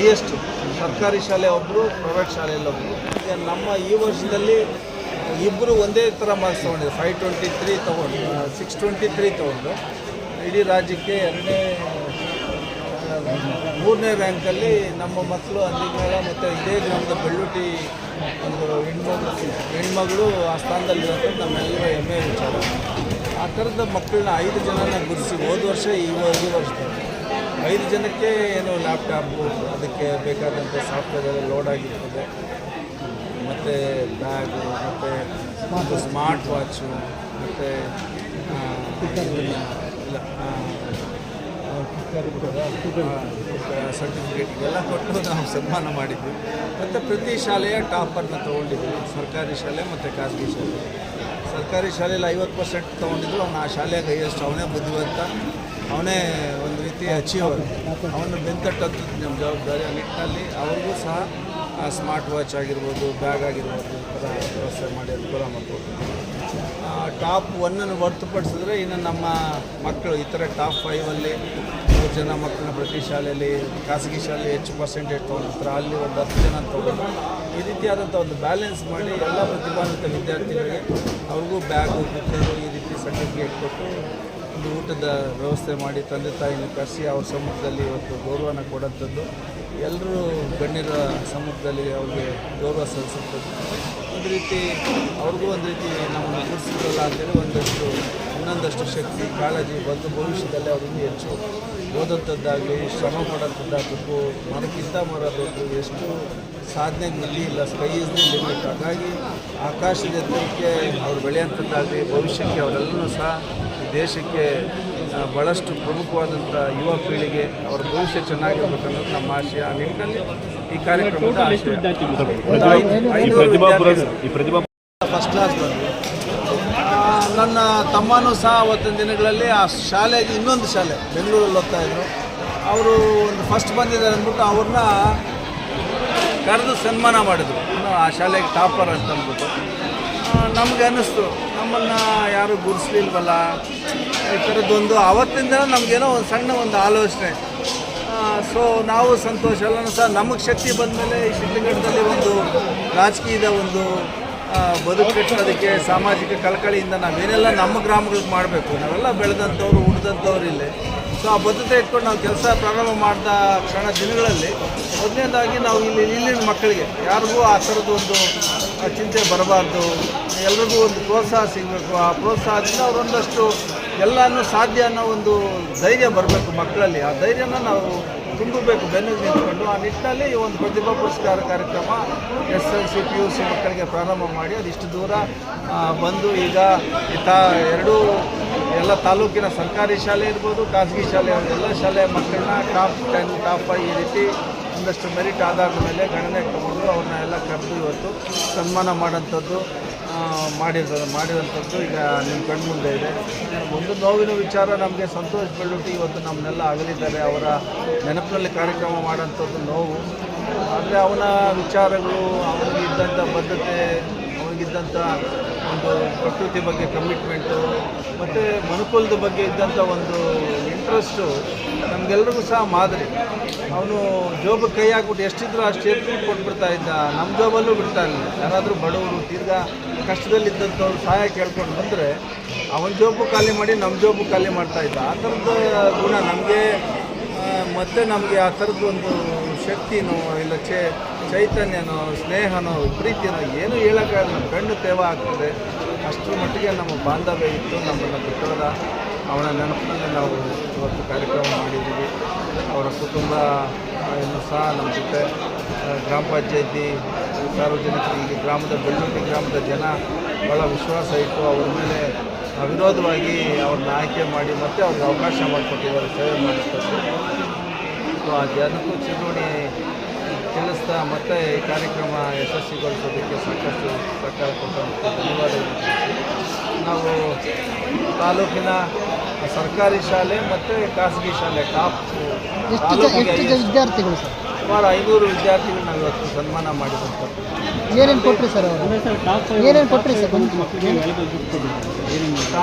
Highest ಸರ್ಕಾರಿ ಶಾಲೆ ಒಬ್ಬರು, ಪ್ರೈವೇಟ್ ಶಾಲೆಯಲ್ಲಿ ಒಬ್ಬರು. ಈಗ ನಮ್ಮ ಈ ವರ್ಷದಲ್ಲಿ ಇಬ್ಬರು ಒಂದೇ ಥರ ಮಾರ್ಕ್ಸ್ ತೊಗೊಂಡಿದ್ದಾರೆ. 523 ತೊಗೊಂಡು 623 ತೊಗೊಂಡು ಇಡೀ ರಾಜ್ಯಕ್ಕೆ ಮೂರನೇ ರ್ಯಾಂಕಲ್ಲಿ ನಮ್ಮ ಮಕ್ಕಳು ಅಂದಿಮೇಳ ಮತ್ತು ಇದೇ ಗ್ರಾಮದ ಬೆಳ್ಳುಟಿ ಒಂದು ಹೆಣ್ಮಗಳು ಆ ಸ್ಥಾನದಲ್ಲಿರೋದು ನಮ್ಮೆಲ್ಲರ ಹೆಮ್ಮೆಯ ವಿಚಾರ. ಆ ಥರದ ಮಕ್ಕಳನ್ನ 5 ಜನನ ಗುರುತಿಸಿ ಹೋದ ವರ್ಷ ಈ ವರ್ಷದಲ್ಲಿ 5 ಜನಕ್ಕೆ ಏನು ಲ್ಯಾಪ್ಟಾಪು, ಅದಕ್ಕೆ ಬೇಕಾದಂಥ ಸಾಫ್ಟ್ವೇರ್ ಎಲ್ಲ ಲೋಡ್ ಆಗಿರ್ತದೆ, ಮತ್ತು ಬ್ಯಾಗು, ಮತ್ತು ಸ್ಮಾರ್ಟ್ ವಾಚು, ಮತ್ತು ಸರ್ಟಿಫಿಕೇಟ್ ಇವೆಲ್ಲ ಕೊಟ್ಟು ನಾವು ಸನ್ಮಾನ ಮಾಡಿದ್ವಿ. ಮತ್ತು ಪ್ರತಿ ಶಾಲೆಯ ಟಾಪರ್ನ ತೊಗೊಂಡಿದ್ವಿ, ಸರ್ಕಾರಿ ಶಾಲೆ ಮತ್ತು ಖಾಸಗಿ ಶಾಲೆ. ಸರ್ಕಾರಿ ಶಾಲೆಯಲ್ಲಿ 50% ತೊಗೊಂಡಿದ್ರು. ಅವನು ಆ ಶಾಲೆಗೆ ಹೈಯೆಸ್ಟ್, ಅವನೇ ಬುದ್ಧಿವಂತ, ಅವನೇ ಒಂದು ರೀತಿ ಅಚೀವರ್, ಅವನು ಬೆಂತಟ್ಟದ್ದು ನಮ್ಮ ಜವಾಬ್ದಾರಿ. ಆ ನಿಟ್ಟಿನಲ್ಲಿ ಅವ್ರಿಗೂ ಸಹ ಸ್ಮಾರ್ಟ್ ವಾಚ್ ಆಗಿರ್ಬೋದು, ಬ್ಯಾಗ್ ಆಗಿರ್ಬೋದು, ಈ ಥರ ವ್ಯವಸ್ಥೆ ಮಾಡಿ ಅನುಕೂಲ ಮಾಡಿಕೊಡ್ತೀವಿ. ಟಾಪ್ 1 ಹೊರತುಪಡಿಸಿದ್ರೆ ಇನ್ನು ನಮ್ಮ ಮಕ್ಕಳು ಈ ಥರ ಟಾಪ್ 5ಅಲ್ಲಿ 3 ಜನ ಮಕ್ಕಳನ್ನ ಪ್ರತಿ ಶಾಲೆಯಲ್ಲಿ, ಖಾಸಗಿ ಶಾಲೆ ಹೆಚ್ಚು ಪರ್ಸೆಂಟೇಜ್ ತೊಗೊಂಡಿರ್ತಾರೆ, ಅಲ್ಲಿ ಒಂದು 10 ಜನ ತೊಗೊಂಡು ಈ ರೀತಿಯಾದಂಥ ಒಂದು ಬ್ಯಾಲೆನ್ಸ್ ಮಾಡಿ ಎಲ್ಲ ಪ್ರತಿಭಾನ್ವಿತ ವಿದ್ಯಾರ್ಥಿಗಳಿಗೆ ಅವ್ರಿಗೂ ಬ್ಯಾಗು, ಕುಕ್ಕರು, ಈ ರೀತಿ ಸರ್ಟಿಫಿಕೇಟ್ ಕೊಟ್ಟು ಒಂದು ಊಟದ ವ್ಯವಸ್ಥೆ ಮಾಡಿ ತಂದೆ ತಾಯಿನ ಕರೆಸಿ ಅವ್ರ ಸಮ್ಮುಖದಲ್ಲಿ ಇವತ್ತು ಗೌರವನ ಕೊಡೋಂಥದ್ದು, ಎಲ್ಲರೂ ಗಣ್ಯರ ಸಮ್ಮುಖದಲ್ಲಿ ಅವ್ರಿಗೆ ಗೌರವ ಸಲ್ಲಿಸುತ್ತದೆ. ಒಂದು ರೀತಿ ಅವ್ರಿಗೂ ಒಂದು ರೀತಿ ನಮ್ಮನ್ನು ಗುರುತಿಸಿದ್ರಲ್ಲ ಅಂತೇಳಿ ಇನ್ನೊಂದಷ್ಟು ಶಕ್ತಿ, ಕಾಳಜಿ ಬಂದು ಭವಿಷ್ಯದಲ್ಲಿ ಅವ್ರಿಗೆ ಹೆಚ್ಚು ಓದೋಂಥದ್ದಾಗಲಿ, ಶ್ರಮ ಪಡೋಂಥದ್ದಾಗಬೇಕು. ಮರಕ್ಕಿಂತ ಮರ ದೊಡ್ಡದು, ಎಷ್ಟು ಸಾಧನೆಗೆ ಮಿತಿ ಇಲ್ಲ, ಸ್ಕೈ ಇಸ್ ದಿ ಲಿಮಿಟ್. ಹಾಗಾಗಿ ಆಕಾಶದ ಎತ್ತರಕ್ಕೆ ಅವ್ರು ಬೆಳೆಯುವಂಥದ್ದಾಗಲಿ, ಭವಿಷ್ಯಕ್ಕೆ ಅವರೆಲ್ಲರೂ ಸಹ ದೇಶಕ್ಕೆ ಭಾಳಷ್ಟು ಪ್ರಮುಖವಾದಂಥ ಯುವ ಪೀಳಿಗೆ ಅವರ ಭವಿಷ್ಯ ಚೆನ್ನಾಗಿರ್ಬೇಕು ಅನ್ನೋದು ನಮ್ಮ ಆಶಯ. ಆ ನಿಟ್ಟಿನಲ್ಲಿ ಈ ಕಾರ್ಯಕ್ರಮದ ಫಸ್ಟ್ ಕ್ಲಾಸ್ ಬಂದು ನನ್ನ ತಮ್ಮನೂ ಸಹ ಅವತ್ತಿನ ದಿನಗಳಲ್ಲಿ ಆ ಶಾಲೆಗೆ ಇನ್ನೊಂದು ಶಾಲೆ ಬೆಂಗಳೂರಲ್ಲಿ ಓದ್ತಾಯಿದ್ರು. ಅವರು ಒಂದು ಫಸ್ಟ್ ಬಂದಿದ್ದಾರೆ ಅಂದ್ಬಿಟ್ಟು ಅವ್ರನ್ನ ಕರೆದು ಸನ್ಮಾನ ಮಾಡಿದರು, ಆ ಶಾಲೆಗೆ ಟಾಪರ್ ಅಂತ ಅಂದ್ಬಿಟ್ಟು. ನಮಗೆ ಅನ್ನಿಸ್ತು ನಮ್ಮನ್ನು ಯಾರೂ ಗುರುತಿಸ್ಲಿಲ್ವಲ್ಲ ಈ ಥರದ್ದೊಂದು. ಆವತ್ತಿಂದ ನಮಗೇನೋ ಒಂದು ಸಣ್ಣ ಒಂದು ಆಲೋಚನೆ. ಸೊ ನಾವು ಸಂತೋಷ ಎಲ್ಲನೂ ಸಹ ನಮಗೆ ಶಕ್ತಿ ಬಂದ ಮೇಲೆ ಈ ಶಿಡ್ಲಘಟ್ಟದಲ್ಲಿ ಒಂದು ರಾಜಕೀಯದ ಒಂದು ಬದುಕಿಟ್ಟೋದಕ್ಕೆ ಸಾಮಾಜಿಕ ಕಳಕಳಿಯಿಂದ ನಾವೇನೆಲ್ಲ ನಮ್ಮ ಗ್ರಾಮಗಳಿಗೆ ಮಾಡಬೇಕು, ನಾವೆಲ್ಲ ಬೆಳೆದಂಥವ್ರು ಉಳಿದಂಥವ್ರು ಇಲ್ಲೇ. ಸೊ ಆ ಬದ್ಧತೆ ಇಟ್ಕೊಂಡು ನಾವು ಕೆಲಸ ಪ್ರಾರಂಭ ಮಾಡಿದ ದಿನಗಳಲ್ಲಿ ಮೊದಲನೇದಾಗಿ ನಾವು ಇಲ್ಲಿನ ಮಕ್ಕಳಿಗೆ ಯಾರಿಗೂ ಆ ಥರದ್ದು ಒಂದು ಚಿಂತೆ ಬರಬಾರ್ದು, ಎಲ್ರಿಗೂ ಒಂದು ಪ್ರೋತ್ಸಾಹ ಸಿಗಬೇಕು. ಆ ಪ್ರೋತ್ಸಾಹದಿಂದ ಅವರೊಂದಷ್ಟು ಎಲ್ಲನೂ ಸಾಧ್ಯ ಅನ್ನೋ ಒಂದು ಧೈರ್ಯ ಬರಬೇಕು ಮಕ್ಕಳಲ್ಲಿ. ಆ ಧೈರ್ಯನ ನಾವು ತುಂಬಬೇಕು ಬೆನ್ನಿಗೆ ನಿಂತ್ಕೊಂಡು. ಆ ನಿಟ್ಟಿನಲ್ಲಿ ಈ ಒಂದು ಪ್ರತಿಭಾ ಪುರಸ್ಕಾರ ಕಾರ್ಯಕ್ರಮ SLC PUC ಮಕ್ಕಳಿಗೆ ಪ್ರಾರಂಭ ಮಾಡಿ ಅದಿಷ್ಟು ದೂರ ಬಂದು ಈಗ ಎಲ್ಲ ತಾಲೂಕಿನ ಸರ್ಕಾರಿ ಶಾಲೆ ಇರ್ಬೋದು, ಖಾಸಗಿ ಶಾಲೆ, ಎಲ್ಲ ಶಾಲೆಯ ಮಕ್ಕಳನ್ನ ಟಾಪ್ 10, ಟಾಪ್ 5 ಈ ರೀತಿ ಒಂದಷ್ಟು ಮೆರಿಟ್ ಆಧಾರದ ಮೇಲೆ ಗಣನೆ ತಗೊಂಡು ಅವ್ರನ್ನ ಎಲ್ಲ ಕರೆದು ಇವತ್ತು ಸನ್ಮಾನ ಮಾಡೋಂಥದ್ದು ಮಾಡಿರೋಂಥದ್ದು ಈಗ ನಿಮ್ಮ ಕಣ್ಮುಂದೆ ಇದೆ. ಒಂದು ನೋವಿನ ವಿಚಾರ, ನಮಗೆ ಸಂತೋಷ್ ಬೆಳ್ಳುಟಿ ಇವತ್ತು ನಮ್ಮನ್ನೆಲ್ಲ ಅಗಲಿದ್ದಾರೆ. ಅವರ ನೆನಪಿನಲ್ಲಿ ಕಾರ್ಯಕ್ರಮ ಮಾಡೋಂಥದ್ದು ನೋವು. ಆದರೆ ಅವನ ವಿಚಾರಗಳು, ಅವನಿಗಿದ್ದಂಥ ಬದ್ಧತೆ, ಅವನಿಗಿದ್ದಂಥ ಒಂದು ಪ್ರಕೃತಿ ಬಗ್ಗೆ ಕಮಿಟ್ಮೆಂಟು ಮತ್ತು ಮನುಕುಲದ ಬಗ್ಗೆ ಇದ್ದಂಥ ಒಂದು ಇಂಟ್ರೆಸ್ಟು ನಮಗೆಲ್ರಿಗೂ ಸಹ ಮಾದರಿ. ಅವನು ಜೋಬಕ್ಕೆ ಕೈ ಹಾಕ್ಬಿಟ್ಟು ಎಷ್ಟಿದ್ರು ಅಷ್ಟು ಎತ್ತು ಕೊಟ್ಬಿಡ್ತಾ ಇದ್ದ, ನಮ್ಮ ಜೋಬಲ್ಲೂ ಬಿಡ್ತಾ ಇರಲಿಲ್ಲ. ಯಾರಾದರೂ ಬಡವರು ತೀರ್ಗಾ ಕಷ್ಟದಲ್ಲಿದ್ದಂಥವ್ರು ಸಹಾಯ ಕೇಳ್ಕೊಂಡು ಬಂದರೆ ಅವನ ಜೋಬು ಖಾಲಿ ಮಾಡಿ ನಮ್ಮ ಜೋಬು ಖಾಲಿ ಮಾಡ್ತಾಯಿದ್ದ. ಆ ಥರದ ಗುಣ ನಮಗೆ ಮತ್ತು ನಮಗೆ ಆ ಥರದ್ದು ಒಂದು ಶಕ್ತಿನೋ ಇಲ್ಲ ಚೈತನ್ಯನೋ ಸ್ನೇಹನೋ ಪ್ರೀತಿನೋ ಏನೂ ಹೇಳೋಕ್ಕಾಗಲ್ಲ. ನಮ್ಮ ಕಣ್ಣು ತೇವ ಆಗ್ತದೆ. ಅಷ್ಟರ ಮಟ್ಟಿಗೆ ನಮ್ಮ ಬಾಂಧವ್ಯ ಇತ್ತು. ನಮ್ಮನ್ನು ಬಿಟ್ಟೋದ ಅವನ ನೆನಪಿನಲ್ಲಿ ನಾವು ಇವತ್ತು ಕಾರ್ಯಕ್ರಮ ಮಾಡಿದ್ದೀವಿ. ಅವರ ಕುಟುಂಬ ಇನ್ನೂ ಸಹ ನಮ್ಮ ಜೊತೆ ಗ್ರಾಮ ಪಂಚಾಯತಿ ಸಾರ್ವಜನಿಕರಿಗೆ, ಗ್ರಾಮದ ಬೆಳ್ಳುಟಿ ಗ್ರಾಮದ ಜನ ಭಾಳ ವಿಶ್ವಾಸ ಇಟ್ಟು ಅವ್ರ ಮೇಲೆ ಅವಿರೋಧವಾಗಿ ಅವ್ರನ್ನ ಆಯ್ಕೆ ಮಾಡಿ ಮತ್ತು ಅವ್ರಿಗೆ ಅವಕಾಶ ಮಾಡಿಕೊಟ್ಟಿದ್ದಾರೆ ಸೇವೆ ಮಾಡಿಸ್ತಾರೆ. ಸೊ ಆ ಜನಕ್ಕೂ ಚಿರೋಣಿ ತಿಳಿಸ್ತಾ ಮತ್ತು ಈ ಕಾರ್ಯಕ್ರಮ ಯಶಸ್ವಿಗೊಳಿಸೋದಕ್ಕೆ ಸಾಕಷ್ಟು ಸಹಕಾರ ಕೊಟ್ಟಂಥ ಧನ್ಯವಾದಗಳು. ನಾವು ತಾಲೂಕಿನ ಸರ್ಕಾರಿ ಶಾಲೆ ಮತ್ತು ಖಾಸಗಿ ಶಾಲೆ ಟಾಪ್ ತಾಲೂಕಿಗೆ ವಿದ್ಯಾರ್ಥಿಗಳು ಸರ್ ಸುಮಾರು 500 ವಿದ್ಯಾರ್ಥಿಗಳು ನಾವು ಇವತ್ತು ಸನ್ಮಾನ ಮಾಡಿದಂಥದ್ದು. ಏನೇನು ಕೊಟ್ಟರಿ ಸರ್ ಅವರು? ಏನೇನು ಕೊಟ್ಟರಿ ಸರ್?